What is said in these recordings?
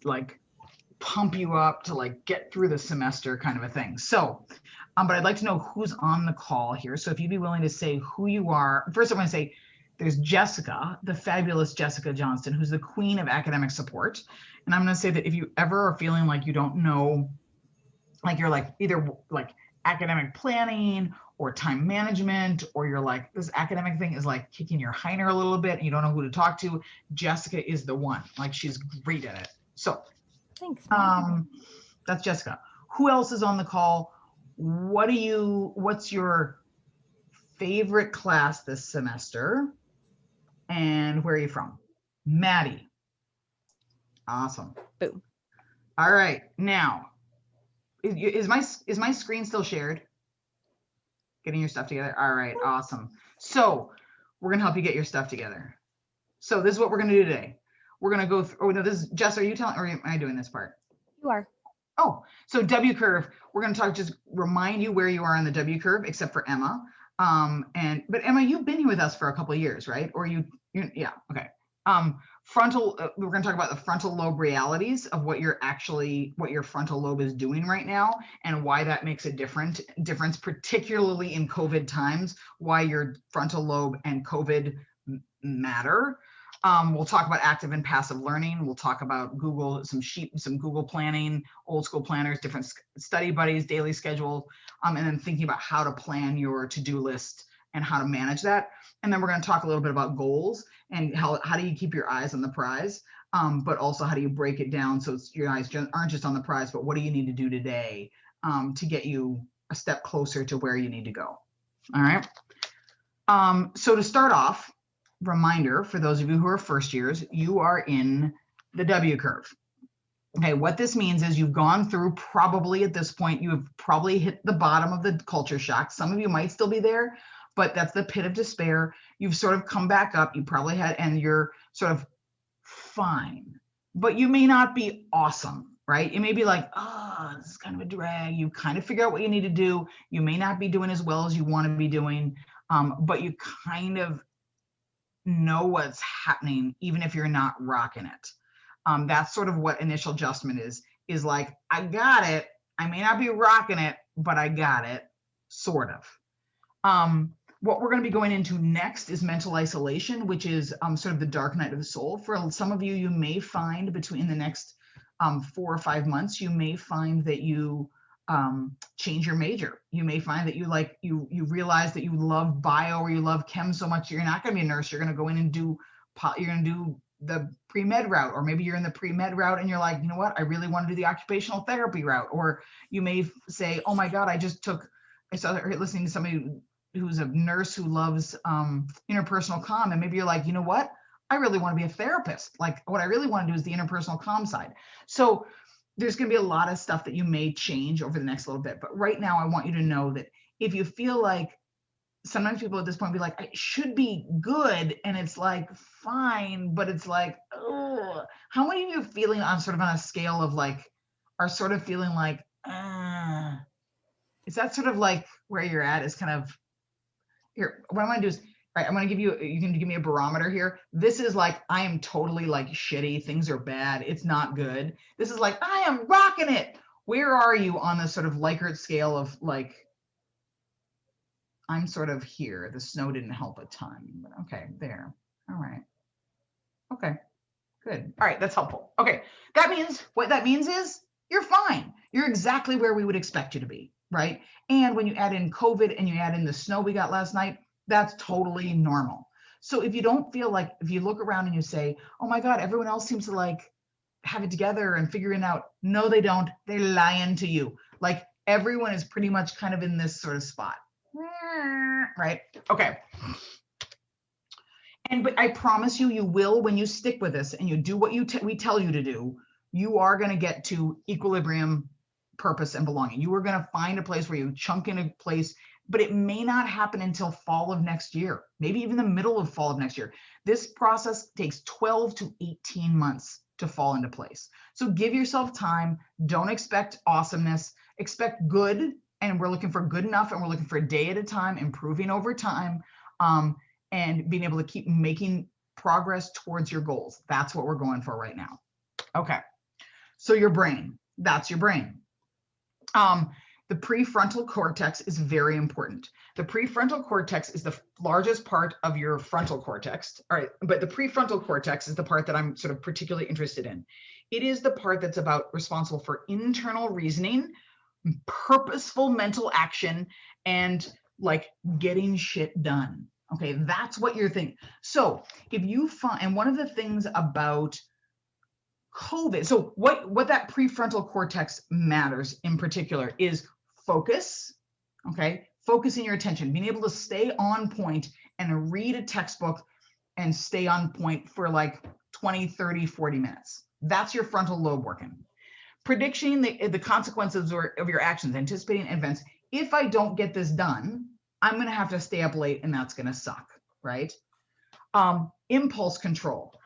like pump you up to like get through the semester kind of a thing. So, but I'd like to know who's on the call here. So if you'd be willing to say who you are. First, I'm going to say there's Jessica, the fabulous Jessica Johnston, who's the queen of academic support. And I'm going to say that if you ever are feeling like you don't know, like you're like either like academic planning or time management, or you're like, this academic thing is like kicking your hinder a little bit and you don't know who to talk to, Jessica is the one. Like, she's great at it. So thanks. That's Jessica. Who else is on the call? What's your favorite class this semester? And where are you from? Maddie. Awesome. Boom. All right. Now, is my screen still shared? Getting your stuff together? All right. Awesome. So we're going to help you get your stuff together. So this is what we're going to do today. We're going to go through, oh no, this is, Jess, are you telling, or am I doing this part? You are. Oh, so W curve, we're going to talk, just remind you where you are on the W curve, except for Emma. But Emma, you've been here with us for a couple of years, right? Or yeah, okay. Frontal, we're going to talk about the frontal lobe realities of what your frontal lobe is doing right now, and why that makes a difference, particularly in COVID times, why your frontal lobe and COVID matter. We'll talk about active and passive learning. We'll talk about Google, some Google planning, old school planners, different study buddies, daily schedule, and then thinking about how to plan your to-do list and how to manage that. And then we're going to talk a little bit about goals and how do you keep your eyes on the prize, but also how do you break it down so your eyes aren't just on the prize, but what do you need to do today to get you a step closer to where you need to go. All right. So to start off, reminder for those of you who are first years, you are in the W curve. Okay, what this means is you've gone through, probably at this point, you have probably hit the bottom of the culture shock. Some of you might still be there, but that's the pit of despair. You've sort of come back up. You probably had, and you're sort of fine, but you may not be awesome, right? You may be like, oh, this is kind of a drag. You kind of figure out what you need to do. You may not be doing as well as you want to be doing, but you kind of know what's happening, even if you're not rocking it. That's sort of what initial adjustment is like, I got it. I may not be rocking it, but I got it, sort of. What we're going to be going into next is mental isolation, which is sort of the dark night of the soul. For some of you, you may find between the next 4 or 5 months, you may find that you change your major. You may find that you realize that you love bio or you love chem so much you're not going to be a nurse. You're going to go in and do the pre-med route, or maybe you're in the pre-med route and you're like, you know what, I really want to do the occupational therapy route. Or you may say, oh my God, I started listening to somebody who's a nurse who loves interpersonal comm, and maybe you're like, you know what, I really want to be a therapist. Like, what I really want to do is the interpersonal comm side. So there's going to be a lot of stuff that you may change over the next little bit. But right now, I want you to know that if you feel like, sometimes people at this point be like, it should be good, and it's like, fine, but it's like, oh, how many of you are feeling on a scale of like, are sort of feeling like, is that sort of like where you're at is kind of, here, what I'm going to do is, all right, I'm going to give you, you can give me a barometer here. This is like, I am totally like shitty. Things are bad. It's not good. This is like, I am rocking it. Where are you on this sort of Likert scale of like, I'm sort of here. The snow didn't help a ton, but okay, there. All right. Okay, good. All right, that's helpful. Okay, what that means is you're fine. You're exactly where we would expect you to be, right? And when you add in COVID and you add in the snow we got last night, that's totally normal. So if you don't feel like, if you look around and you say, oh my God, everyone else seems to like have it together and figuring out, no, they don't. They're lying to you. Like, everyone is pretty much kind of in this sort of spot, right? Okay. But I promise you, you will, when you stick with this and you do what we tell you to do, you are going to get to equilibrium, purpose, and belonging. You are going to find a place where you chunk in a place, but it may not happen until fall of next year, maybe even the middle of fall of next year. This process takes 12 to 18 months to fall into place. So give yourself time. Don't expect awesomeness. Expect good, and we're looking for good enough, and we're looking for a day at a time, improving over time, and being able to keep making progress towards your goals. That's what we're going for right now. Okay. So your brain, that's your brain. The prefrontal cortex is very important. The prefrontal cortex is the largest part of your frontal cortex. All right, but the prefrontal cortex is the part that I'm sort of particularly interested in. It is the part that's about responsible for internal reasoning, purposeful mental action, and like getting shit done. Okay, that's what you're thinking. So if you find, and one of the things about COVID, so what that prefrontal cortex matters in particular is focus, okay? Focusing your attention, being able to stay on point and read a textbook and stay on point for like 20, 30, 40 minutes. That's your frontal lobe working. Predicting the consequences of your actions, anticipating events. If I don't get this done, I'm going to have to stay up late and that's going to suck, right? Impulse control.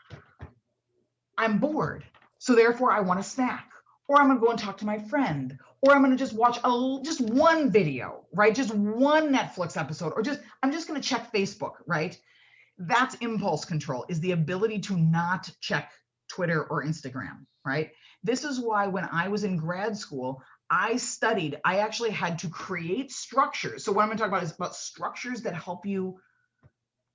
I'm bored, so therefore I want a snack, or I'm going to go and talk to my friend, or I'm going to just watch just one video, right? Just one Netflix episode, or I'm just going to check Facebook, right? That's impulse control, is the ability to not check Twitter or Instagram, right? This is why when I was in grad school, I actually had to create structures. So what I'm going to talk about is about structures that help you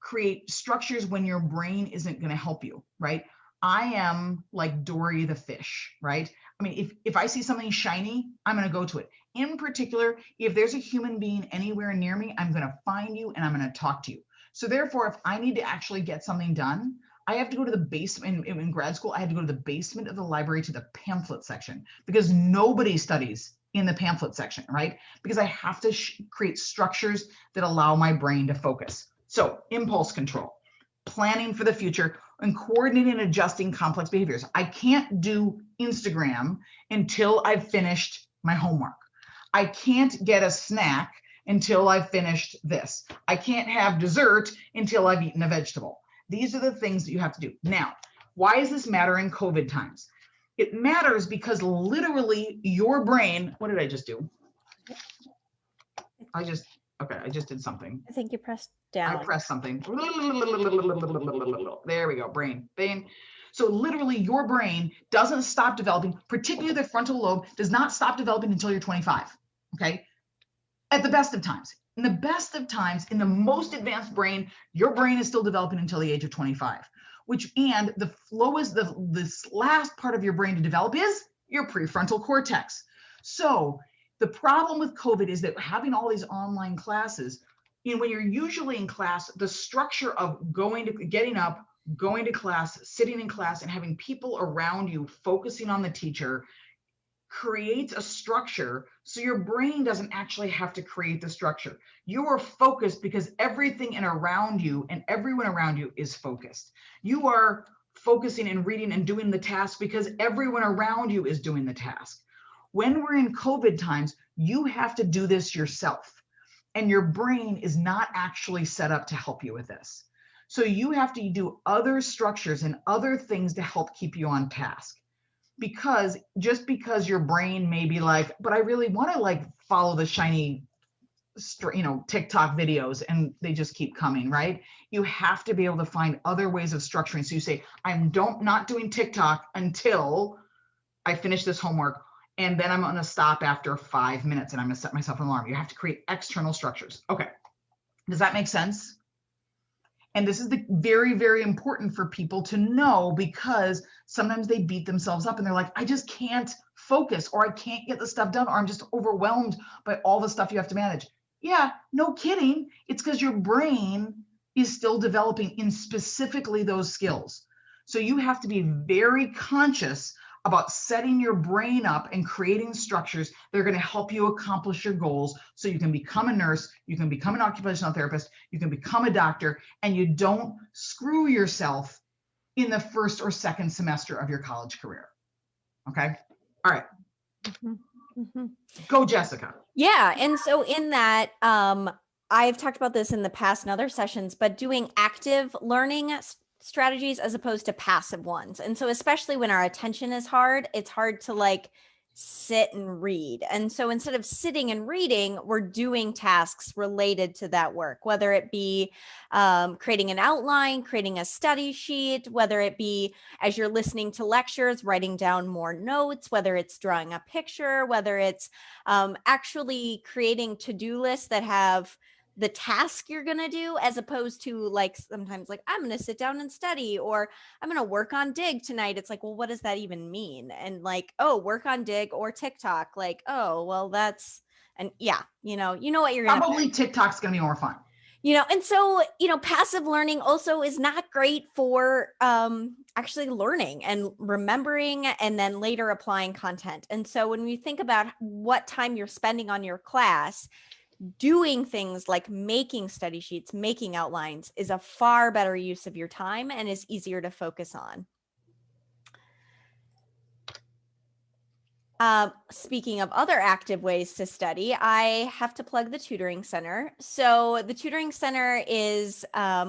create structures when your brain isn't going to help you, right? I am like Dory the fish, right? I mean, if I see something shiny, I'm going to go to it. In particular, if there's a human being anywhere near me, I'm going to find you and I'm going to talk to you. So therefore, if I need to actually get something done, I have to go to the basement. In grad school, I had to go to the basement of the library to the pamphlet section because nobody studies in the pamphlet section, right? Because I have to create structures that allow my brain to focus. So impulse control, planning for the future, and coordinating and adjusting complex behaviors. I can't do Instagram until I've finished my homework. I can't get a snack until I've finished this. I can't have dessert until I've eaten a vegetable. These are the things that you have to do. Now, why does this matter in COVID times? It matters because literally your brain, what did I just do? I just did something. I think you pressed down. I pressed something. There we go, brain. So literally your brain doesn't stop developing, particularly the frontal lobe does not stop developing until you're 25, okay? At the best of times. In the best of times, in the most advanced brain, your brain is still developing until the age of 25, and the this last part of your brain to develop is your prefrontal cortex. So the problem with COVID is that having all these online classes, when you're usually in class, the structure of getting up, going to class, sitting in class, and having people around you focusing on the teacher creates a structure so your brain doesn't actually have to create the structure. You are focused because everything around you and everyone around you is focused. You are focusing and reading and doing the task because everyone around you is doing the task. When we're in COVID times, you have to do this yourself, and your brain is not actually set up to help you with this. So you have to do other structures and other things to help keep you on task. Because just because your brain may be like, but I really want to follow the shiny, TikTok videos, and they just keep coming, right? You have to be able to find other ways of structuring. So you say, I'm not doing TikTok until I finish this homework, and then I'm going to stop after 5 minutes, and I'm going to set myself an alarm. You have to create external structures. Okay. Does that make sense? And this is very, very important for people to know, because sometimes they beat themselves up and they're like, I just can't focus, or I can't get the stuff done, or I'm just overwhelmed by all the stuff you have to manage. Yeah, no kidding. It's because your brain is still developing in specifically those skills. So you have to be very conscious about setting your brain up and creating structures that are going to help you accomplish your goals, so you can become a nurse, you can become an occupational therapist, you can become a doctor, and you don't screw yourself in the first or second semester of your college career. Okay? All right. Mm-hmm. Mm-hmm. Go, Jessica. Yeah. And so in that, I've talked about this in the past in other sessions, but doing active learning strategies as opposed to passive ones. And so especially when our attention is hard, it's hard to sit and read. And so instead of sitting and reading, we're doing tasks related to that work, whether it be creating an outline, creating a study sheet, whether it be as you're listening to lectures, writing down more notes, whether it's drawing a picture, whether it's actually creating to-do lists that have the task you're going to do, as opposed to like sometimes like I'm going to sit down and study, or I'm going to work on Dig tonight. It's like, well, what does that even mean? And like, oh, work on Dig or TikTok. Like, oh, well, that's, and yeah, you know what you're going to Probably TikTok's going to be more fun. And so, passive learning also is not great for actually learning and remembering and then later applying content. And so when we think about what time you're spending on your class, doing things like making study sheets, making outlines is a far better use of your time and is easier to focus on. Speaking of other active ways to study, I have to plug the Tutoring Center. So the Tutoring Center is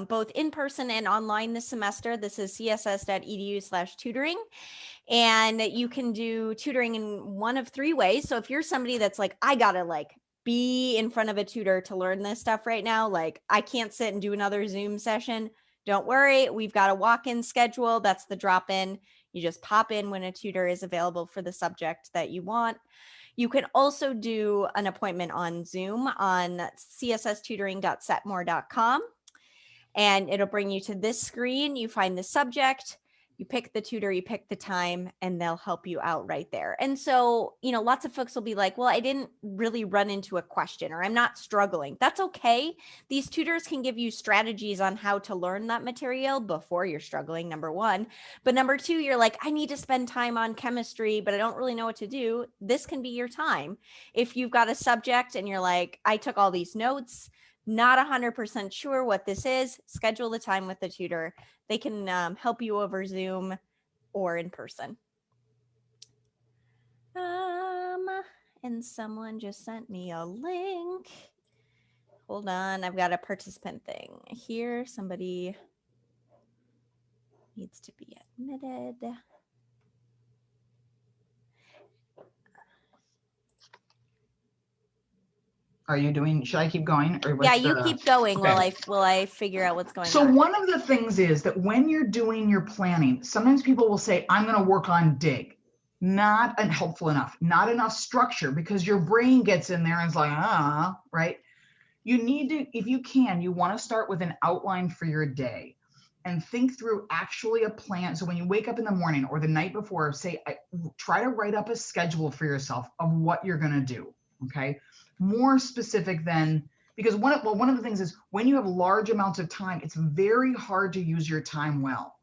both in person and online this semester. This is css.edu/tutoring. And you can do tutoring in one of 3 ways. So if you're somebody that's like, I gotta like be in front of a tutor to learn this stuff right now, like I can't sit and do another Zoom session, don't worry. We've got a walk-in schedule. That's the drop-in. You just pop in when a tutor is available for the subject that you want. You can also do an appointment on Zoom on csstutoring.setmore.com. And it'll bring you to this screen. You find the subject, you pick the tutor, you pick the time, and they'll help you out right there. And so, lots of folks will be like, well, I didn't really run into a question, or I'm not struggling. That's okay. These tutors can give you strategies on how to learn that material before you're struggling, number 1. But number 2, you're like, I need to spend time on chemistry, but I don't really know what to do. This can be your time. If you've got a subject and you're like, I took all these notes, not 100% sure what this is, schedule the time with the tutor. They can help you over Zoom or in person. And someone just sent me a link. Hold on, I've got a participant thing here. Somebody needs to be admitted. Should I keep going? Or yeah, you keep going. Okay. while I figure out what's going on. So one of the things is that when you're doing your planning, sometimes people will say, I'm going to work on Dig. Not helpful enough, not enough structure, because your brain gets in there and is like, right? You need to, if you can, you want to start with an outline for your day and think through actually a plan. So when you wake up in the morning or the night before, try to write up a schedule for yourself of what you're going to do. Okay. More specific than, because one of the things is when you have large amounts of time, it's very hard to use your time well.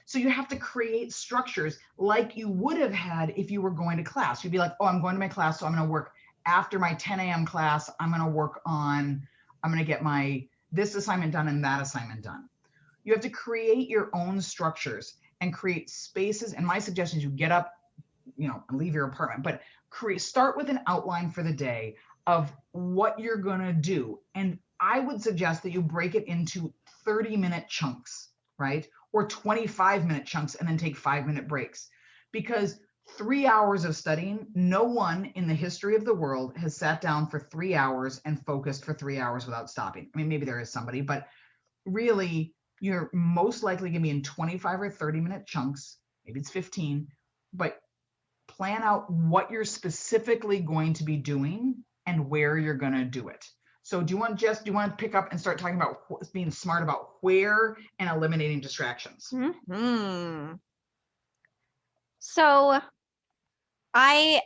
So you have to create structures like you would have had if you were going to class. You'd be like, oh, I'm going to my class, so I'm going to work after my 10 a.m. class. I'm going to get this assignment done and that assignment done. You have to create your own structures and create spaces. And my suggestion is you get up, and leave your apartment, but start with an outline for the day of what you're going to do. And I would suggest that you break it into 30-minute chunks, right? Or 25-minute chunks and then take 5-minute breaks. Because 3 hours of studying, no one in the history of the world has sat down for 3 hours and focused for 3 hours without stopping. I mean, maybe there is somebody, but really, you're most likely going to be in 25 or 30-minute chunks. Maybe it's 15, but plan out what you're specifically going to be doing and where you're going to do it. So do you want to pick up and start talking about being smart about where and eliminating distractions? Mm-hmm. So I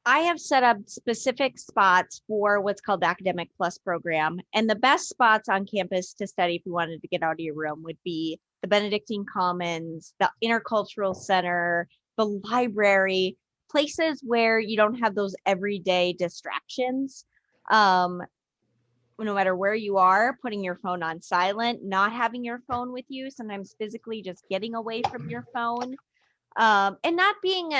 have set up specific spots for what's called the Academic Plus program. And the best spots on campus to study if you wanted to get out of your room would be the Benedictine Commons, the Intercultural Center, the library, places where you don't have those everyday distractions. No matter where you are, putting your phone on silent, not having your phone with you, sometimes physically just getting away from your phone, and not being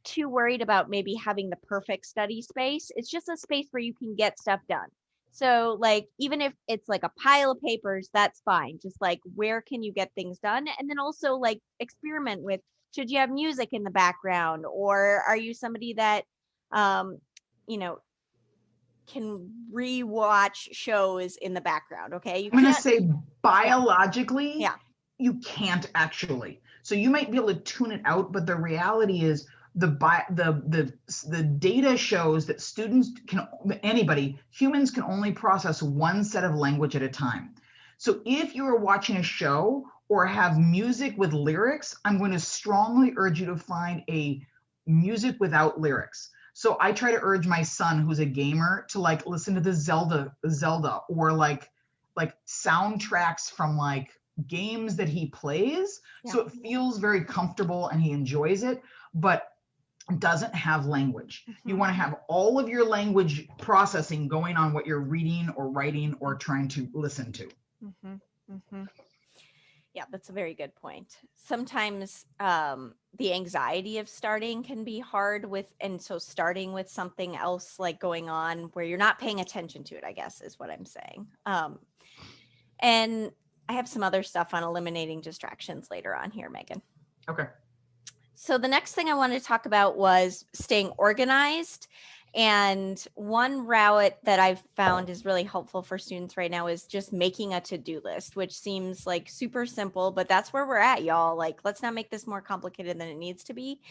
too worried about maybe having the perfect study space. It's just a space where you can get stuff done. So like, even if it's like a pile of papers, that's fine. Just like, where can you get things done? And then also like experiment with Should you have music in the background, or are you somebody that, you know, can rewatch shows in the background? Okay, you I'm going to can't. say biologically, Yeah. you can't actually. So you might be able to tune it out, but the reality is the data shows that humans can only process one set of language at a time. So if you are watching a show or have music with lyrics, I'm going to strongly urge you to find a music without lyrics. So I try to urge my son, who's a gamer, to like listen to the Zelda or like soundtracks from like games that he plays. Yeah. So it feels very comfortable and he enjoys it, but doesn't have language. You want to have all of your language processing going on what you're reading or writing or trying to listen to. Yeah, that's a very good point. Sometimes the anxiety of starting can be hard and so starting with something else like going on where you're not paying attention to it, I guess is what I'm saying. And I have some other stuff on eliminating distractions later on here, Megan. Okay. So the next thing I wanted to talk about was staying organized. And one route that I've found is really helpful for students right now is just making a to-do list, which seems like super simple, but that's where we're at, y'all. Like, let's not make this more complicated than it needs to be.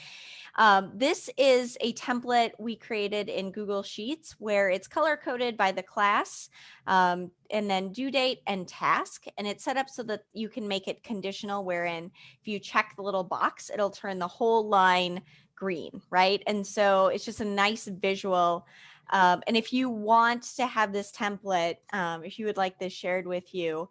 This is a template we created in Google Sheets where it's color coded by the class, and then due date and task. And it's set up so that you can make it conditional, wherein if you check the little box, it'll turn the whole line green, right? And so it's just a nice visual. And if you want to have this template, if you would like this shared with you,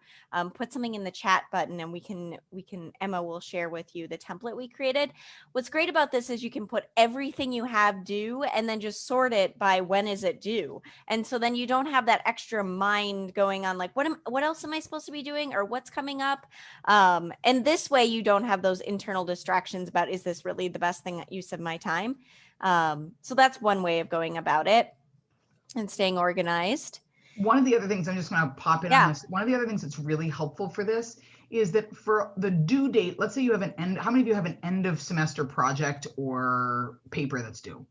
put something in the chat button and Emma will share with you the template we created. What's great about this is you can put everything you have due and then just sort it by when is it due. And so then you don't have that extra mind going on like, what else am I supposed to be doing or what's coming up? And this way you don't have those internal distractions about, is this really the best use of my time? So that's one way of going about it and staying organized. One of the other things, I'm just going to pop in on this. One of the other things that's really helpful for this is that for the due date, let's say you have how many of you have an end of semester project or paper that's due?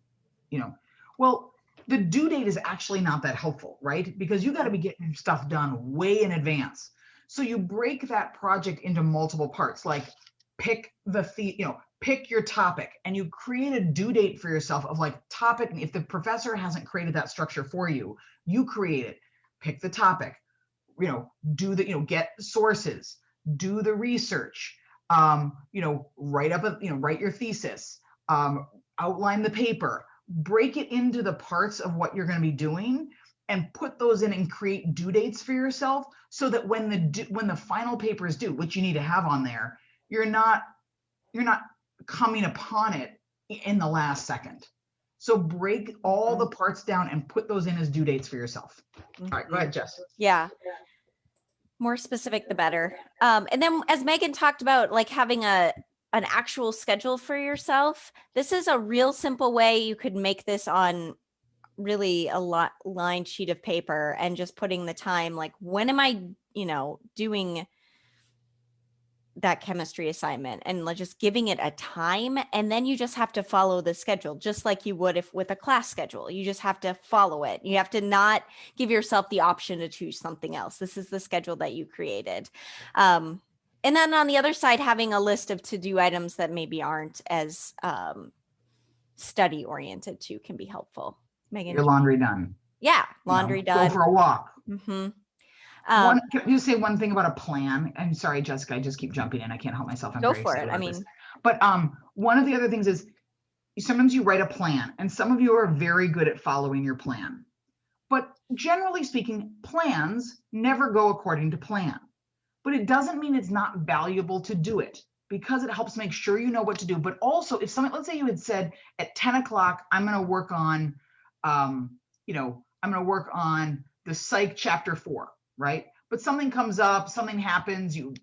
Well, the due date is actually not that helpful, right? Because you got to be getting stuff done way in advance. So you break that project into multiple parts, like pick pick your topic, and you create a due date for yourself of like topic. And if the professor hasn't created that structure for you, you create it. Pick the topic, get sources, do the research, write your thesis, outline the paper, break it into the parts of what you're going to be doing and put those in and create due dates for yourself so that when the final paper is due, which you need to have on there, you're not coming upon it in the last second. So break all the parts down and put those in as due dates for yourself. All right, go ahead, Jess. Yeah. More specific, the better. And then as Megan talked about, like having an actual schedule for yourself, this is a real simple way you could make this on really a lined sheet of paper and just putting the time, like when am I, doing that chemistry assignment and just giving it a time. And then you just have to follow the schedule, just like you would with a class schedule. You just have to follow it. You have to not give yourself the option to choose something else. This is the schedule that you created. And then on the other side, having a list of to-do items that maybe aren't as study oriented too can be helpful. Megan, your laundry done. Yeah, laundry done. Go for a walk. Mm-hmm. Can you say one thing about a plan? I'm sorry, Jessica, I just keep jumping in. I can't help myself. I'm go very for excited it. about this. But one of the other things is sometimes you write a plan, and some of you are very good at following your plan. But generally speaking, plans never go according to plan. But it doesn't mean it's not valuable to do it because it helps make sure you know what to do. But also, if let's say you had said at 10 o'clock, I'm going to work on, I'm going to work on the psych chapter 4. Right? But something comes up, something happens, you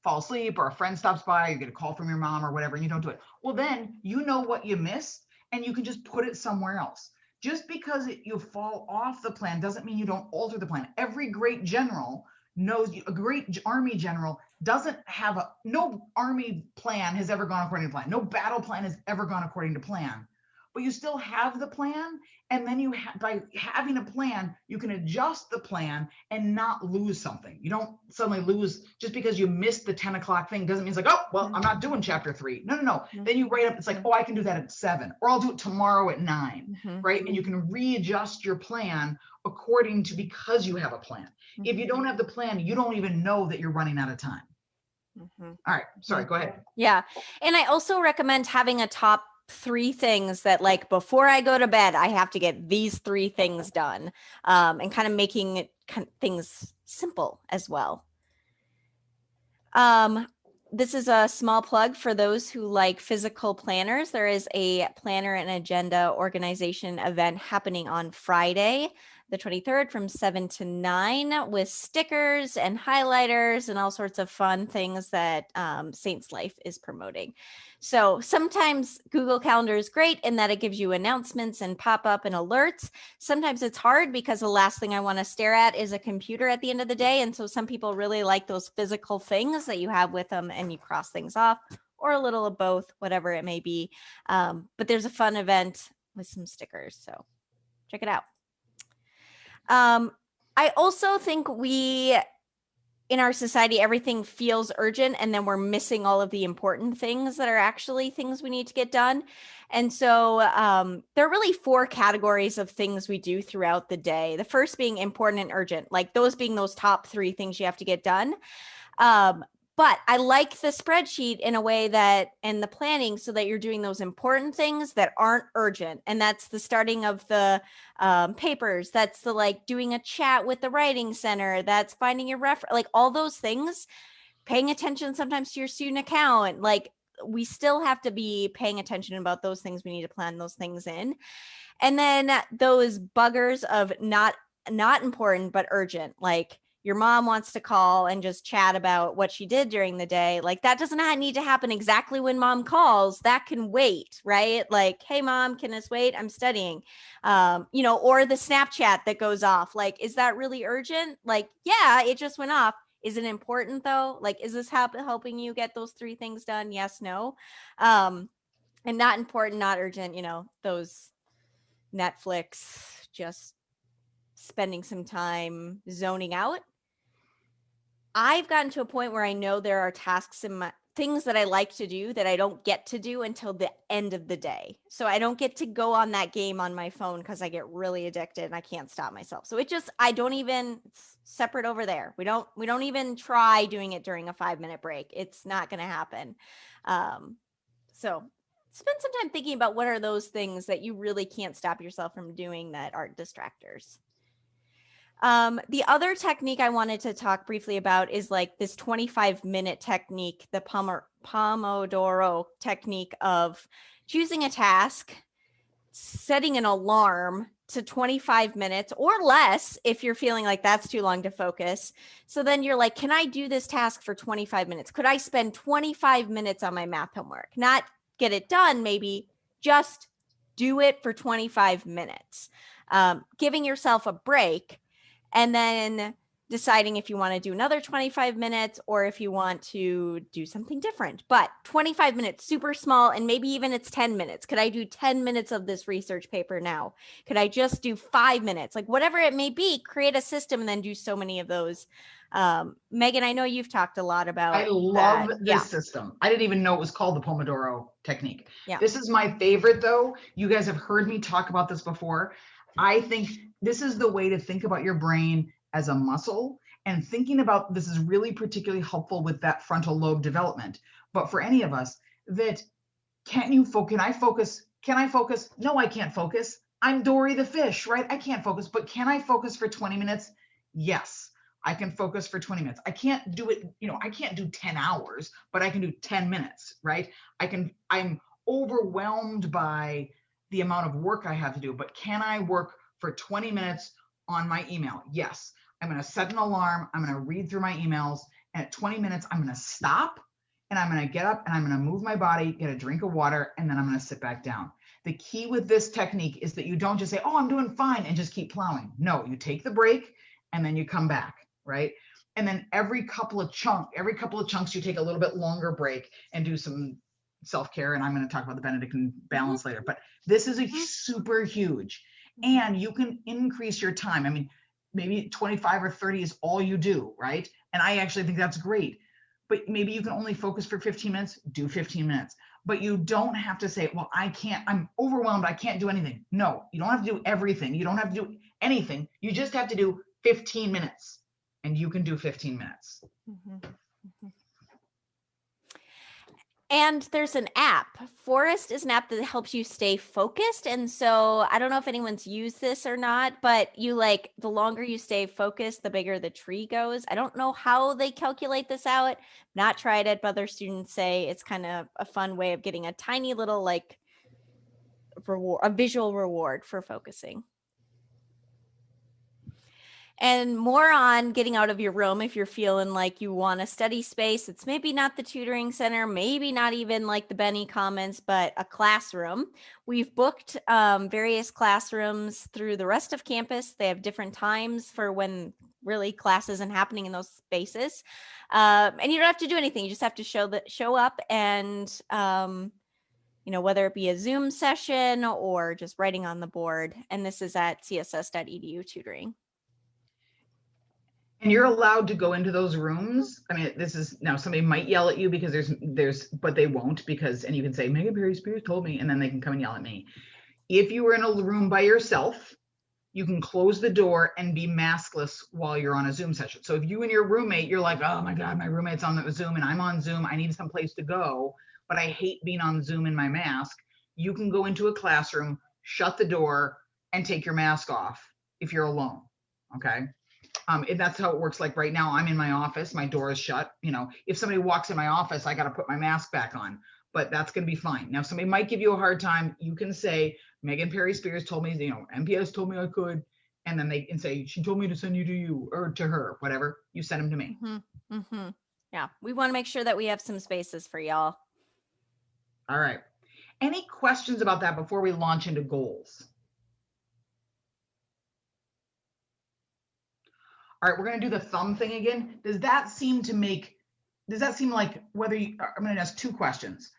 fall asleep or a friend stops by, you get a call from your mom or whatever, and you don't do it. Well, then you know what you missed and you can just put it somewhere else. Just because you fall off the plan doesn't mean you don't alter the plan. Every great general knows a great army general doesn't have no army plan has ever gone according to plan. No battle plan has ever gone according to plan. But you still have the plan, and then by having a plan, you can adjust the plan and not lose something. You don't suddenly lose just because you missed the 10 o'clock thing. Doesn't mean it's like, oh, well, I'm not doing chapter 3. No. Then you write up, it's like, oh, I can do that at 7, or I'll do it tomorrow at 9, right? And you can readjust your plan according to, because you have a plan. If you don't have the plan, you don't even know that you're running out of time. All right, sorry, go ahead. Yeah. And I also recommend having a top 3 things that, like, before I go to bed, I have to get these 3 things done, and kind of making things simple as well. This is a small plug for those who like physical planners. There is a planner and agenda organization event happening on Friday, the 23rd, from 7 to 9, with stickers and highlighters and all sorts of fun things that Saints Life is promoting. So sometimes Google Calendar is great in that it gives you announcements and pop-up and alerts. Sometimes it's hard because the last thing I want to stare at is a computer at the end of the day. And so some people really like those physical things that you have with them and you cross things off, or a little of both, whatever it may be. But there's a fun event with some stickers. So check it out. I also think in our society, everything feels urgent, and then we're missing all of the important things that are actually things we need to get done. And so there are really 4 categories of things we do throughout the day. The first being important and urgent, like those being those top 3 things you have to get done. But I like the spreadsheet in a way that, and the planning, so that you're doing those important things that aren't urgent. And that's the starting of the papers. That's the, like, doing a chat with the writing center. That's finding your like all those things, paying attention sometimes to your student account. Like, we still have to be paying attention about those things. We need to plan those things in. And then those buggers of not important, but urgent, like, your mom wants to call and just chat about what she did during the day. Like, that does not need to happen exactly when mom calls. That can wait, right? Like, hey, mom, can this wait? I'm studying, or the Snapchat that goes off. Like, is that really urgent? Like, yeah, it just went off. Is it important though? Like, is this helping you get those 3 things done? Yes, no. And not important, not urgent, those Netflix, just spending some time zoning out. I've gotten to a point where I know there are tasks in things that I like to do that I don't get to do until the end of the day. So I don't get to go on that game on my phone because I get really addicted and I can't stop myself. So it's separate over there. We don't even try doing it during a 5-minute break. It's not going to happen. So spend some time thinking about what are those things that you really can't stop yourself from doing that aren't distractors. The other technique I wanted to talk briefly about is like this 25-minute technique, the Pomodoro technique of choosing a task, setting an alarm to 25 minutes or less if you're feeling like that's too long to focus. So then you're like, can I do this task for 25 minutes? Could I spend 25 minutes on my math homework? Not get it done, maybe just do it for 25 minutes. Giving yourself a break. And then deciding if you want to do another 25 minutes or if you want to do something different. But 25 minutes, super small, and maybe even it's 10 minutes. Could I do 10 minutes of this research paper now? Could I just do 5 minutes? Like, whatever it may be, create a system and then do so many of those. Megan, I know you've talked a lot about I love this system. I didn't even know it was called the Pomodoro technique. Yeah. This is my favorite, though. You guys have heard me talk about this before. I think this is the way to think about your brain as a muscle, and thinking about this is really particularly helpful with that frontal lobe development. But for any of us, that can I focus? Can I focus? No, I can't focus. I'm Dory the fish, right? I can't focus, but can I focus for 20 minutes? Yes, I can focus for 20 minutes. I can't do it, I can't do 10 hours, but I can do 10 minutes, right? I'm overwhelmed by the amount of work I have to do, but can I work for 20 minutes on my email? Yes. I'm going to set an alarm. I'm going to read through my emails. And at 20 minutes, I'm going to stop and I'm going to get up and I'm going to move my body, get a drink of water, and then I'm going to sit back down. The key with this technique is that you don't just say, oh, I'm doing fine, and just keep plowing. No, you take the break and then you come back, right? And then every couple of chunks, you take a little bit longer break and do some self-care. And I'm going to talk about the Benedictine balance later, but this is a super huge, and you can increase your time. I mean, maybe 25 or 30 is all you do, right? And I actually think that's great, but maybe you can only focus for 15 minutes, do 15 minutes, but you don't have to say, well, I'm overwhelmed, I can't do anything. No, you don't have to do everything. You don't have to do anything. You just have to do 15 minutes, and you can do 15 minutes. And there's an app. Forest is an app that helps you stay focused. And so I don't know if anyone's used this or not, but you the longer you stay focused, the bigger the tree goes. I don't know how they calculate this out. Not tried it, but other students say it's kind of a fun way of getting a tiny little reward, a visual reward for focusing. And more on getting out of your room if you're feeling like you want a study space. It's maybe not the tutoring center, maybe not even like the Benny Commons, but a classroom. We've booked various classrooms through the rest of campus. They have different times for when really class isn't happening in those spaces. And you don't have to do anything. You just have to show up and whether it be a Zoom session or just writing on the board. And this is at css.edu tutoring. And you're allowed to go into those rooms. I mean, this is now somebody might yell at you because but they won't, and you can say, Megan Perry Spears told me, and then they can come and yell at me. If you were in a room by yourself, you can close the door and be maskless while you're on a Zoom session. So if you and your roommate, you're like, oh my God, my roommate's on the Zoom and I'm on Zoom, I need some place to go, but I hate being on Zoom in my mask. You can go into a classroom, shut the door, and take your mask off if you're alone, okay? That's how it works. Like right now, I'm in my office, my door is shut. If somebody walks in my office, I got to put my mask back on, but that's going to be fine. Now, if somebody might give you a hard time, you can say, Megan Perry Spears told me, MPS told me I could. And then they can say, she told me to send you to you or to her, whatever. You send them to me. Yeah. We want to make sure that we have some spaces for y'all. All right. Any questions about that before we launch into goals? All right, we're going to do the thumb thing again. Does that seem like whether you, I'm going to ask two questions.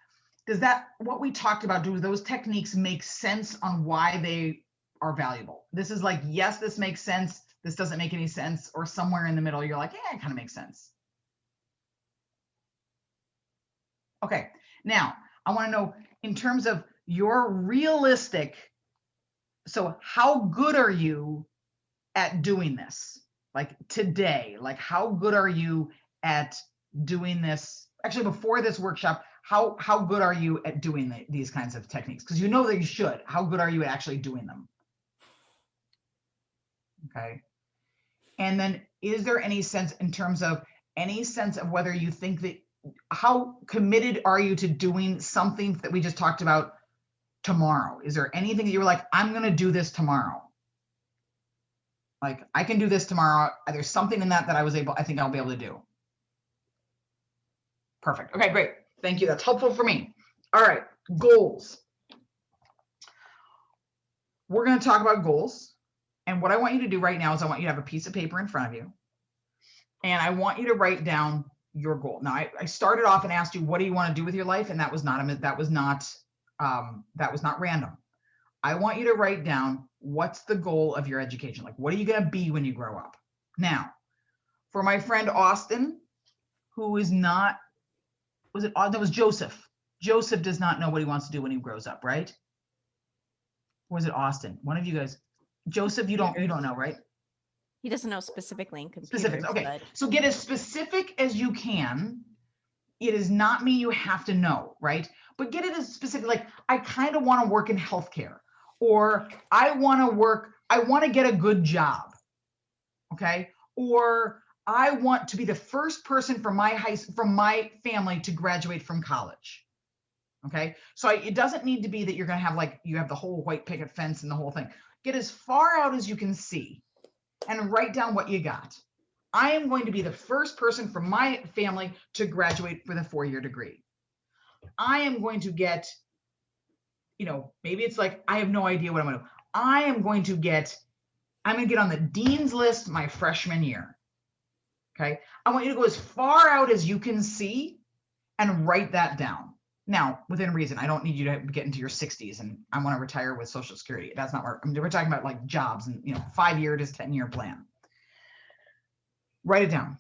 What we talked about, do those techniques make sense on why they are valuable? This is like, yes, this makes sense. This doesn't make any sense. Or somewhere in the middle, you're like, yeah, it kind of makes sense. Okay, now I want to know in terms of your realistic, so how good are you at doing this? Like today, like how good are you at doing this? Actually, before this workshop, how good are you at doing these kinds of techniques? Because you know that you should. How good are you at actually doing them? Okay. And then is there any sense of whether you think that, how committed are you to doing something that we just talked about tomorrow? Is there anything that you were like, I'm going to do this tomorrow? Like, I can do this tomorrow. There's something in that I think I'll be able to do. Perfect. Okay, great. Thank you. That's helpful for me. All right, goals. We're going to talk about goals. And what I want you to do right now is I want you to have a piece of paper in front of you. And I want you to write down your goal. Now, I started off and asked you, what do you want to do with your life? And that was not random. I want you to write down, what's the goal of your education? Like, what are you going to be when you grow up? Now, for my friend Austin, who is not, that was Joseph. Joseph does not know what he wants to do when he grows up, right? Or was it Austin? One of you guys. Joseph, you don't know, right? He doesn't know specifically in computers. Specifics, okay. So get as specific as you can. It does not mean you have to know, right? But get it as specific, like, I kind of want to work in healthcare, or I want to get a good job, okay? Or I want to be the first person from my family to graduate from college, okay? So it doesn't need to be that you're going to have you have the whole white picket fence and the whole thing. Get as far out as you can see and write down what you got. I am going to be the first person from my family to graduate with a 4-year degree. I am going to get, maybe it's like, I have no idea what I'm going to do. I'm going to get on the dean's list my freshman year. Okay. I want you to go as far out as you can see and write that down. Now, within reason, I don't need you to get into your 60s and I want to retire with Social Security. That's not where we're talking about, like jobs and 5-year to 10-year plan. Write it down.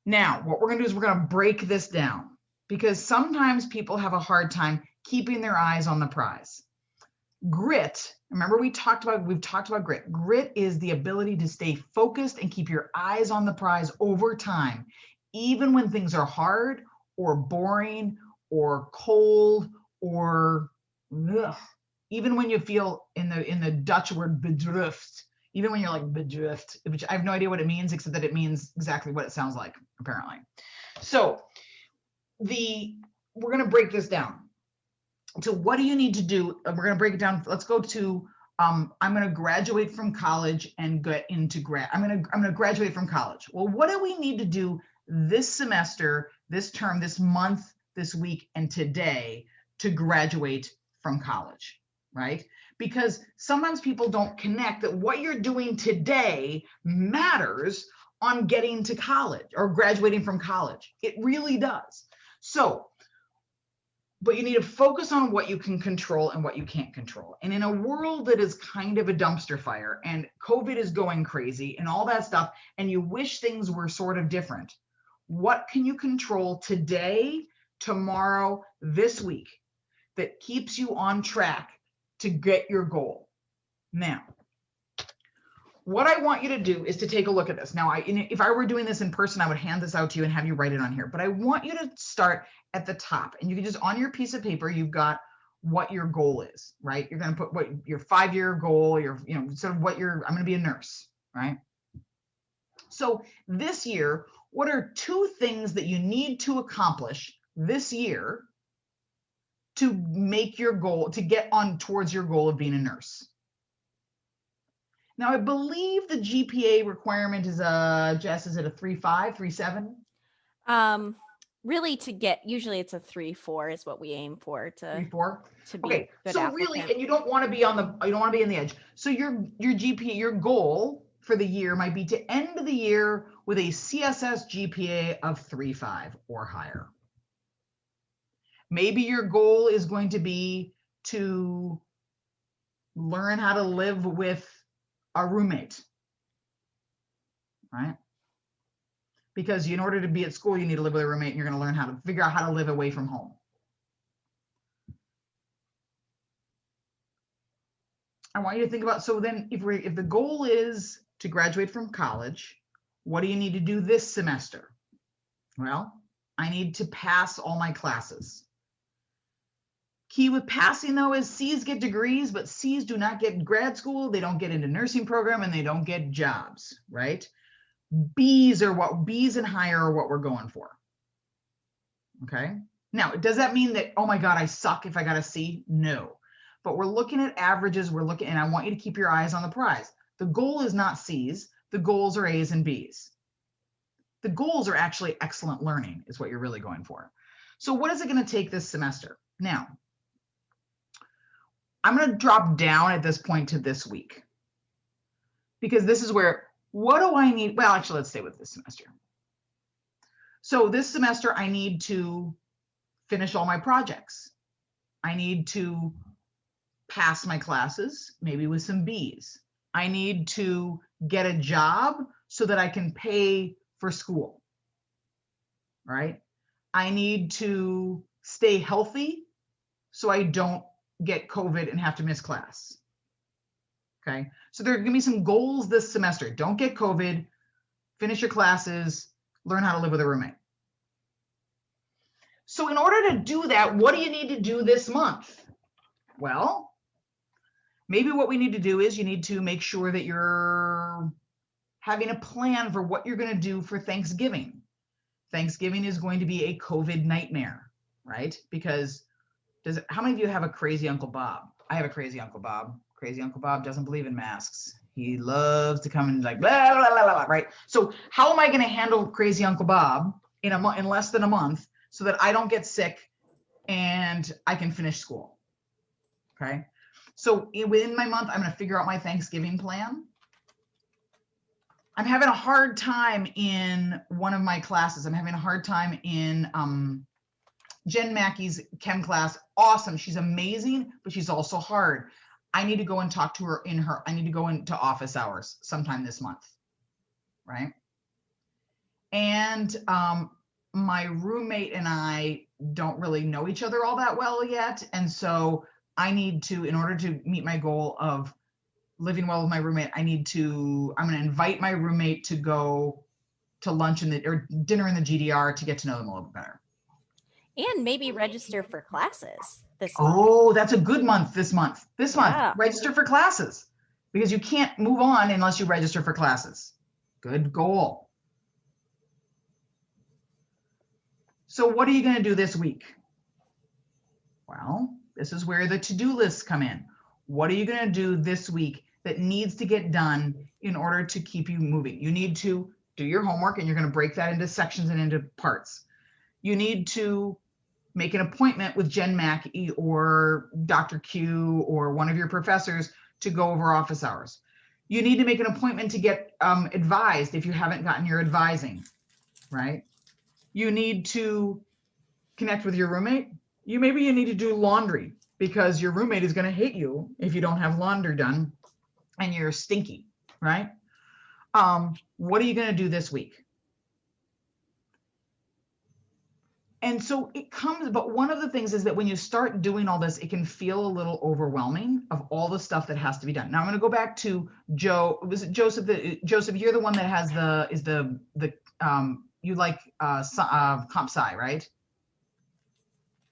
Now, what we're going to do is we're going to break this down because sometimes people have a hard time keeping their eyes on the prize. Grit, remember we've talked about grit. Grit is the ability to stay focused and keep your eyes on the prize over time, even when things are hard or boring or cold or even when you feel in the Dutch word bedrift, even when you're like bedrift, which I have no idea what it means, except that it means exactly what it sounds like, apparently. So we're going to break this down. So what do you need to do? We're going to break it down. Let's go to, I'm going to graduate from college and get into I'm going to graduate from college. Well, what do we need to do this semester, this term, this month, this week, and today to graduate from college, right? Because sometimes people don't connect that what you're doing today matters on getting to college or graduating from college. It really does. So, but you need to focus on what you can control and what you can't control. And in a world that is kind of a dumpster fire and COVID is going crazy and all that stuff, and you wish things were sort of different, what can you control today, tomorrow, this week that keeps you on track to get your goal? Now, what I want you to do is to take a look at this. Now, if I were doing this in person, I would hand this out to you and have you write it on here. But I want you to start at the top. And you can just, on your piece of paper, you've got what your goal is, right? You're going to put what your 5-year goal, sort of I'm going to be a nurse, right? So this year, what are 2 things that you need to accomplish this year to make your goal, to get on towards your goal of being a nurse? Now, I believe the GPA requirement is Jess, is it a 3.5, 3.7? Really usually it's a 3.4 is what we aim for to 3.4. to be okay. good So applicant. really, and you don't want to be on the edge. So your GPA, your goal for the year might be to end the year with a CSS GPA of 3.5 or higher. Maybe your goal is going to be to learn how to live with a roommate, right? Because in order to be at school, you need to live with a roommate and you're going to learn how to figure out how to live away from home. I want you to think about, so then if the goal is to graduate from college, what do you need to do this semester? Well, I need to pass all my classes. Key with passing though is C's get degrees, but C's do not get grad school. They don't get into nursing program and they don't get jobs, right? B's and higher are what we're going for. Okay. Now, does that mean that, oh my God, I suck if I got a C? No. But we're looking at averages. And I want you to keep your eyes on the prize. The goal is not C's. The goals are A's and B's. The goals are actually excellent learning is what you're really going for. So what is it going to take this semester? Now, I'm going to drop down at this point to this week because this is where, what do I need? Well, actually, let's stay with this semester. So this semester, I need to finish all my projects. I need to pass my classes, maybe with some B's. I need to get a job so that I can pay for school, right? I need to stay healthy so I don't get COVID and have to miss class. Okay, so there are gonna be some goals this semester. Don't get COVID, finish your classes, learn how to live with a roommate. So in order to do that, what do you need to do this month? Well, maybe what we need to do is you need to make sure that you're having a plan for what you're going to do for Thanksgiving. Thanksgiving is going to be a COVID nightmare, right? Because how many of you have a crazy Uncle Bob? I have a crazy Uncle Bob. Crazy Uncle Bob doesn't believe in masks. He loves to come and like, blah, blah, blah, blah, right? So how am I going to handle crazy Uncle Bob in less than a month so that I don't get sick and I can finish school? Okay. So within my month, I'm going to figure out my Thanksgiving plan. I'm having a hard time in one of my classes. I'm having a hard time in Jen Mackey's chem class. Awesome. She's amazing, but she's also hard. I need to go and talk to her I need to go into office hours sometime this month, right? And my roommate and I don't really know each other all that well yet. And so I need to, in order to meet my goal of living well with my roommate, I'm going to invite my roommate to go to lunch or dinner in the GDR to get to know them a little bit better. And maybe register for classes this month. Oh, that's a good month this month. Yeah. Register for classes, because you can't move on unless you register for classes. Good goal. So what are you going to do this week? Well, this is where the to-do lists come in. What are you going to do this week that needs to get done in order to keep you moving? You need to do your homework, and you're going to break that into sections and into parts. You need to make an appointment with Jen Mackey or Dr. Q or one of your professors to go over office hours. You need to make an appointment to get advised if you haven't gotten your advising, right? You need to connect with your roommate. Maybe you need to do laundry, because your roommate is going to hate you if you don't have laundry done and you're stinky, right? What are you going to do this week? And so it comes, but one of the things is that when you start doing all this, it can feel a little overwhelming of all the stuff that has to be done. Now I'm going to go back to Joe. Was it Joseph? Joseph, you're the one that has you like comp sci, right?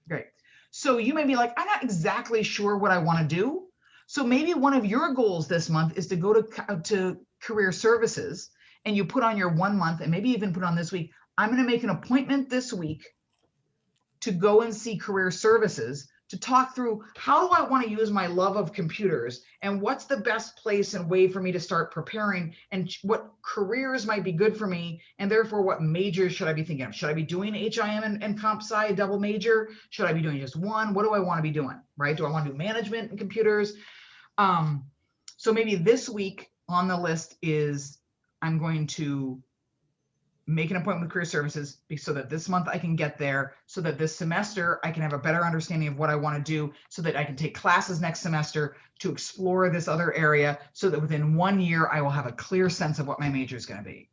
Great. So you may be like, I'm not exactly sure what I want to do. So maybe one of your goals this month is to go to career services, and you put on your 1 month, and maybe even put on this week, I'm going to make an appointment this week to go and see career services to talk through, how do I want to use my love of computers, and what's the best place and way for me to start preparing, and what careers might be good for me, and therefore what majors should I be thinking of? Should I be doing HIM and comp sci, a double major? Should I be doing just one? What do I want to be doing, right? Do I want to do management and computers? So maybe this week on the list is, I'm going to make an appointment with career services so that this month I can get there, so that this semester I can have a better understanding of what I want to do, so that I can take classes next semester to explore this other area, so that within 1 year I will have a clear sense of what my major is going to be,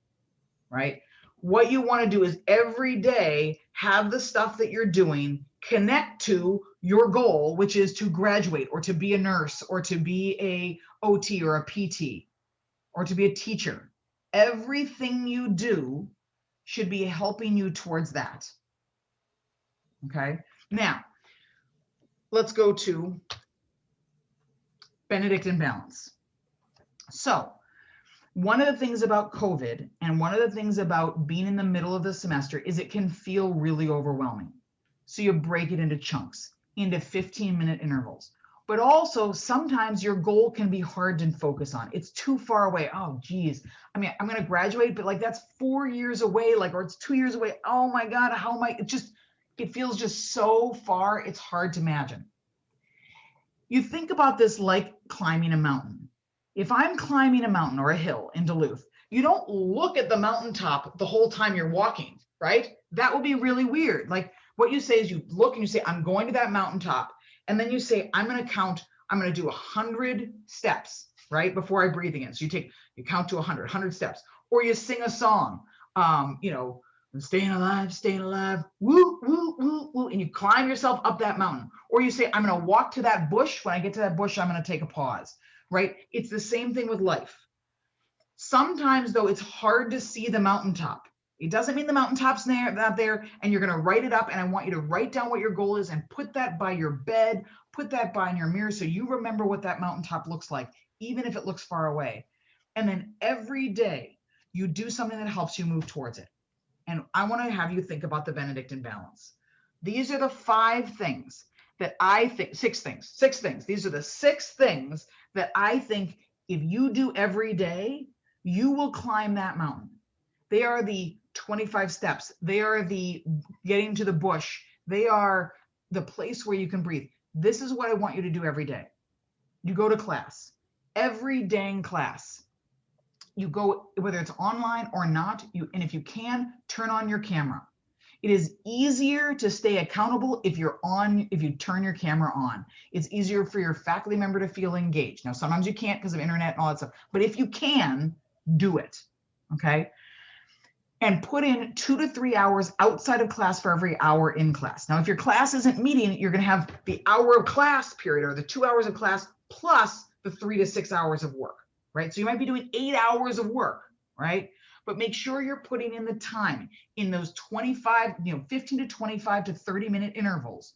right? What you want to do is every day have the stuff that you're doing connect to your goal, which is to graduate, or to be a nurse, or to be a OT or a PT, or to be a teacher. Everything you do should be helping you towards that. Okay. Now, let's go to Benedictine balance. So, one of the things about COVID, and one of the things about being in the middle of the semester, is it can feel really overwhelming. So you break it into chunks, into 15-minute intervals. But also, sometimes your goal can be hard to focus on. It's too far away. Oh, geez. I mean, I'm going to graduate, but like that's 4 years away, or it's 2 years away. Oh my God, how am I? It feels just so far. It's hard to imagine. You think about this like climbing a mountain. If I'm climbing a mountain or a hill in Duluth, you don't look at the mountaintop the whole time you're walking, right? That would be really weird. Like what you say is you look and you say, I'm going to that mountaintop. And then you say, I'm going to do 100 steps, right? Before I breathe again. So you count to 100 steps, or you sing a song, I'm staying alive, woo, woo, woo, woo. And you climb yourself up that mountain, or you say, I'm going to walk to that bush. When I get to that bush, I'm going to take a pause, right? It's the same thing with life. Sometimes though, it's hard to see the mountaintop. It doesn't mean the mountaintop's not there, and you're going to write it up. And I want you to write down what your goal is and put that by your bed, put that by in your mirror, so you remember what that mountaintop looks like, even if it looks far away. And then every day you do something that helps you move towards it. And I want to have you think about the Benedictine balance. These are the 5 things that I think, 6 things. These are the 6 things that I think if you do every day, you will climb that mountain. They are the 25 steps. They are the getting to the bush. They are the place where you can breathe. This is what I want you to do every day. You go to class, every dang class. you go, whether it's online or not, and if you can, turn on your camera. It is easier to stay accountable if you turn your camera on. It's easier for your faculty member to feel engaged. Now, sometimes you can't because of internet and all that stuff, but if you can, do it, okay? And put in 2 to 3 hours outside of class for every hour in class. Now, if your class isn't meeting, you're gonna have the hour of class period or the 2 hours of class plus the 3 to 6 hours of work, right? So you might be doing 8 hours of work, right? But make sure you're putting in the time in those 15 to 25 to 30-minute intervals.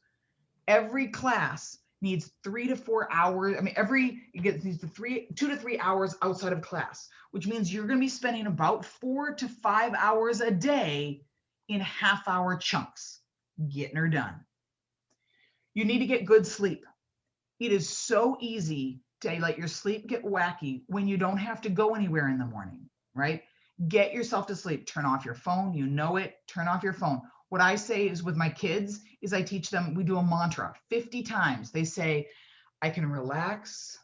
Every class needs 3 to 4 hours. I mean, you get these 2 to 3 hours outside of class, which means you're going to be spending about 4 to 5 hours a day in half-hour chunks, getting her done. You need to get good sleep. It is so easy to let your sleep get wacky when you don't have to go anywhere in the morning, right? Get yourself to sleep. Turn off your phone. You know it. Turn off your phone. What I say is with my kids is I teach them, we do a mantra 50 times. They say, I can relax,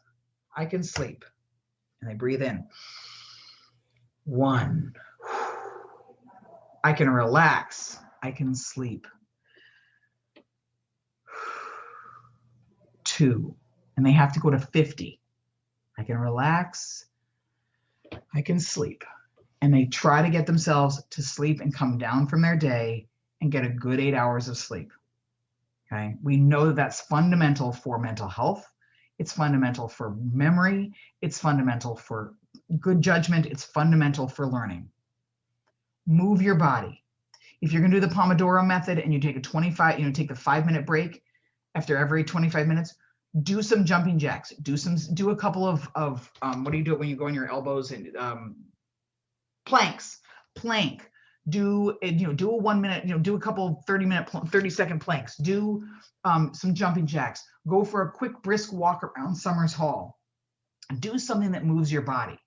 I can sleep. And they breathe in. 1. I can relax, I can sleep. 2. And they have to go to 50. I can relax, I can sleep. And they try to get themselves to sleep and come down from their day and get a good 8 hours of sleep. Okay. We know that that's fundamental for mental health. It's fundamental for memory. It's fundamental for good judgment. It's fundamental for learning. Move your body. If you're going to do the Pomodoro method and you take take the 5-minute break after every 25 minutes, do some jumping jacks. Do a couple of what do you do when you go on your elbows and plank. Do a 1 minute, do a couple 30-second planks. Do some jumping jacks. Go for a quick brisk walk around Summers Hall. Do something that moves your body.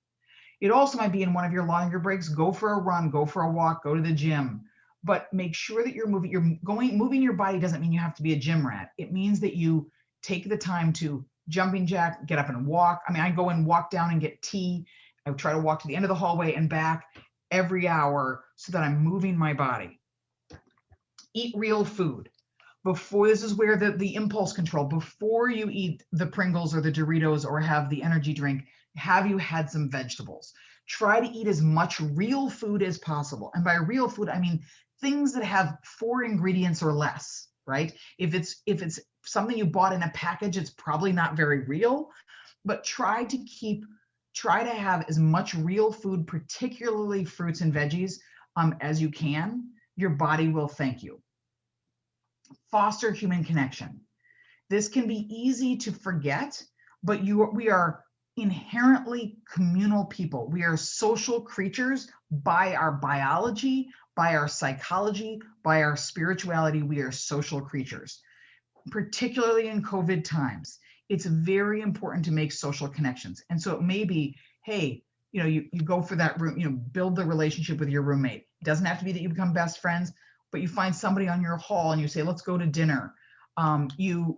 It also might be in one of your longer breaks. Go for a run, go for a walk, go to the gym. But make sure that you're moving. Moving your body doesn't mean you have to be a gym rat. It means that you take the time to jumping jack, get up and walk. I mean, I go and walk down and get tea. I try to walk to the end of the hallway and back every hour so that I'm moving my body. Eat real food. This is where the impulse control, before you eat the Pringles or the Doritos or have the energy drink, have you had some vegetables? Try to eat as much real food as possible. And by real food, I mean things that have 4 ingredients or less, right? If it's something you bought in a package, it's probably not very real, but try to have as much real food, particularly fruits and veggies, as you can. Your body will thank you. Foster human connection. This can be easy to forget, but we are inherently communal people. We are social creatures by our biology, by our psychology, by our spirituality. We are social creatures, particularly in COVID times. It's very important to make social connections. And so it may be, hey, you go for that room, build the relationship with your roommate. It doesn't have to be that you become best friends, but you find somebody on your hall and you say, let's go to dinner. You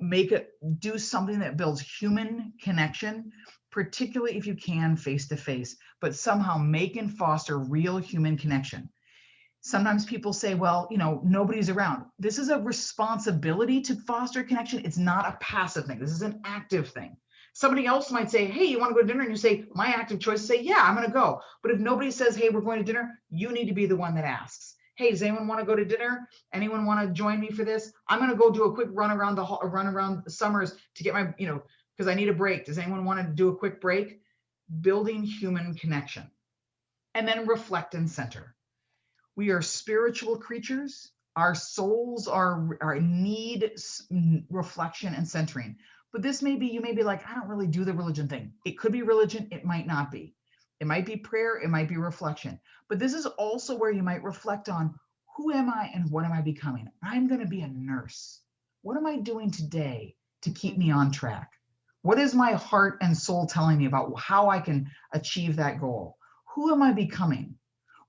do something that builds human connection, particularly if you can face-to-face, but somehow make and foster real human connection. Sometimes people say, well, nobody's around. This is a responsibility to foster connection. It's not a passive thing. This is an active thing. Somebody else might say, hey, you want to go to dinner? And you say, my active choice is say, yeah, I'm going to go. But if nobody says, hey, we're going to dinner, you need to be the one that asks. Hey, does anyone want to go to dinner? Anyone want to join me for this? I'm going to go do a quick run around Summers to get my, because I need a break. Does anyone want to do a quick break? Building human connection. And then reflect and center. We are spiritual creatures. Our souls need reflection and centering. But you may be like, I don't really do the religion thing. It could be religion. It might not be. It might be prayer. It might be reflection. But this is also where you might reflect on, who am I and what am I becoming? I'm going to be a nurse. What am I doing today to keep me on track? What is my heart and soul telling me about how I can achieve that goal? Who am I becoming?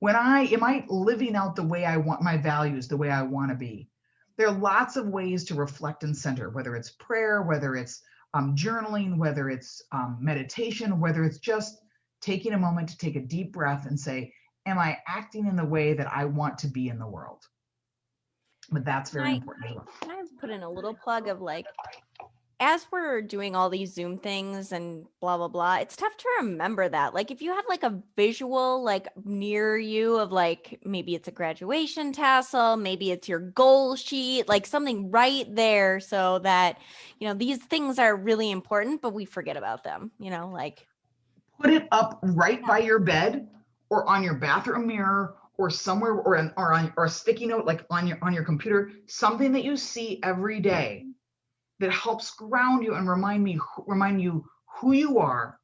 Am I living out the way I want, my values, the way I want to be? There are lots of ways to reflect and center, whether it's prayer, whether it's journaling, whether it's meditation, whether it's just taking a moment to take a deep breath and say, am I acting in the way that I want to be in the world? But that's very important as well. Can I put in a little plug of like, as we're doing all these Zoom things and blah, blah, blah, it's tough to remember that. Like, if you have like a visual, like near you of like, maybe it's a graduation tassel, maybe it's your goal sheet, like something right there so that, you know, these things are really important, but we forget about them, you know, like. Put it up right by your bed or on your bathroom mirror or somewhere or a sticky note like on your computer, something that you see every day that helps ground you and remind you who you are,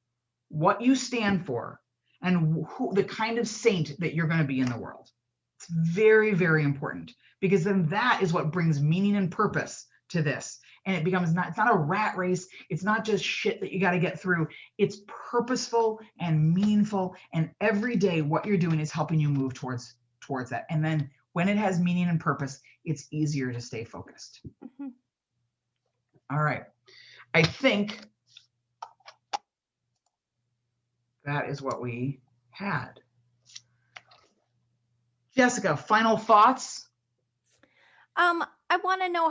what you stand for, and the kind of saint that you're going to be in the world. It's very, very important, because then that is what brings meaning and purpose to this. And it becomes it's not a rat race. It's not just shit that you got to get through. It's purposeful and meaningful. And every day what you're doing is helping you move towards that. And then when it has meaning and purpose, it's easier to stay focused. Mm-hmm. All right. I think that is what we had. Jessica, final thoughts? I want to know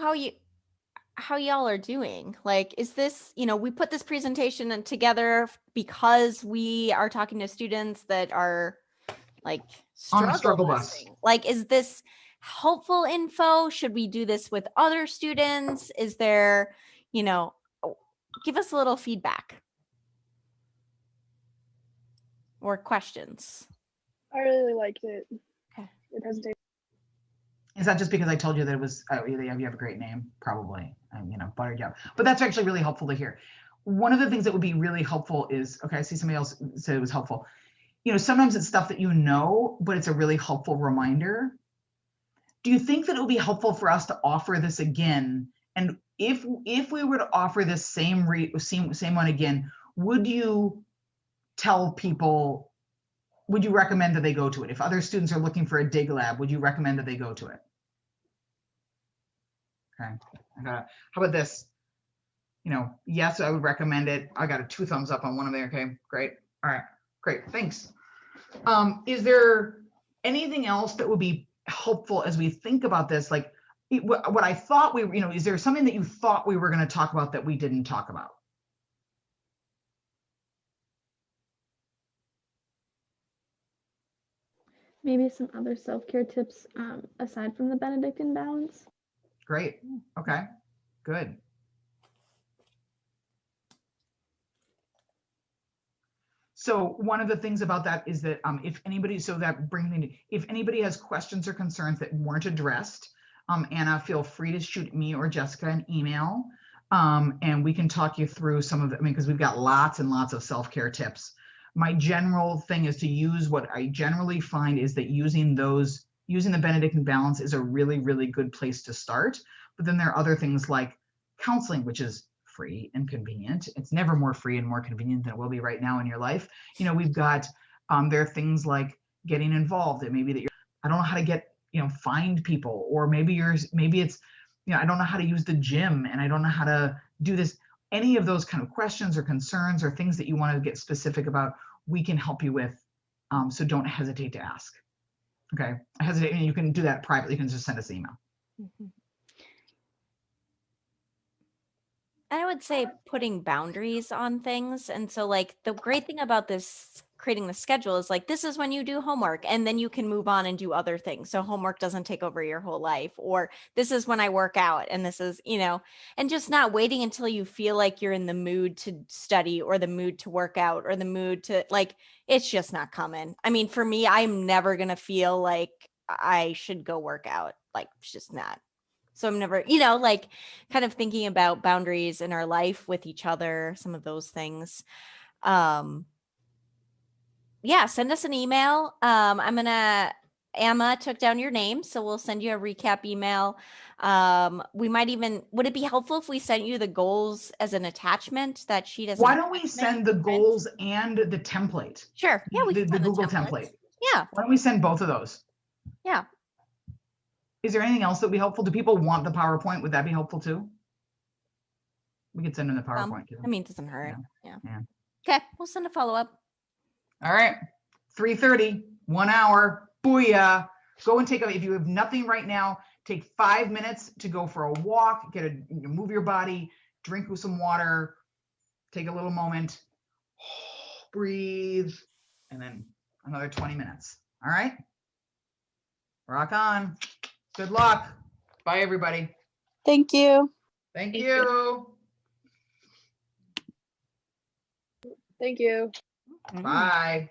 how y'all are doing. Like, is this, you know, we put this presentation together because we are talking to students that are like on a struggle bus. Like, is this helpful info? Should we do this with other students? Is there, you know, give us a little feedback or questions. I really liked it. Okay. Your presentation. Is that just because I told you that it was, you have a great name, probably, you know, buttered up. But that's actually really helpful to hear. One of the things that would be really helpful is, okay, I see somebody else said it was helpful. You know, sometimes it's stuff that you know, but it's a really helpful reminder. Do you think that it would be helpful for us to offer this again? And if we were to offer this same one again, would you tell people, would you recommend that they go to it? If other students are looking for a Dig Lab, would you recommend that they go to it? Okay, how about this? You know, yes, I would recommend it. I got a 2 thumbs up on one of there. Okay, great. All right, great, thanks. Is there anything else that would be helpful as we think about this? Like what I thought you know, is there something that you thought we were going to talk about that we didn't talk about? Maybe some other self-care tips aside from the Benedictine balance. Great. Okay, good. So one of the things about that is that if anybody, if anybody has questions or concerns that weren't addressed, Anna, feel free to shoot me or Jessica an email, and we can talk you through some of it. I mean, because we've got lots and lots of self-care tips. My general thing is to use what I generally find is that using the Benedictine balance is a really, really good place to start. But then there are other things like counseling, which is free and convenient. It's never more free and more convenient than it will be right now in your life. You know, we've got, there are things like getting involved. It may be that I don't know how to get, you know, find people, or maybe it's, you know, I don't know how to use the gym and I don't know how to do this. Any of those kind of questions or concerns or things that you want to get specific about, we can help you with. So don't hesitate to ask. Okay, and you can do that privately. You can just send us an email. Mm-hmm. I would say putting boundaries on things. And so like the great thing about this creating the schedule is like, this is when you do homework and then you can move on and do other things. So homework doesn't take over your whole life, or this is when I work out and this is, you know, and just not waiting until you feel like you're in the mood to study or the mood to work out or the mood to like, it's just not coming. I mean, for me, I'm never going to feel like I should go work out. Like, it's just not. So I'm never, you know, like kind of thinking about boundaries in our life with each other, some of those things. Yeah, send us an email. Emma took down your name, so we'll send you a recap email. We might even, would it be helpful if we sent you the goals as an attachment, that sheet as Why don't we send the goals and the template? Sure. Yeah, we can the send Google template. Yeah. Why don't we send both of those? Yeah. Is there anything else that would be helpful? Do people want the PowerPoint? Would that be helpful too? We could send them the PowerPoint. I mean, it doesn't hurt. Yeah. Yeah. Okay, we'll send a follow-up. All right. 3:30, 1 hour. Booyah. Go and if you have nothing right now, take 5 minutes to go for a walk, move your body, drink with some water, take a little moment, breathe, and then another 20 minutes. All right. Rock on. Good luck. Bye, everybody. Thank you. Thank you. Thank you. Bye.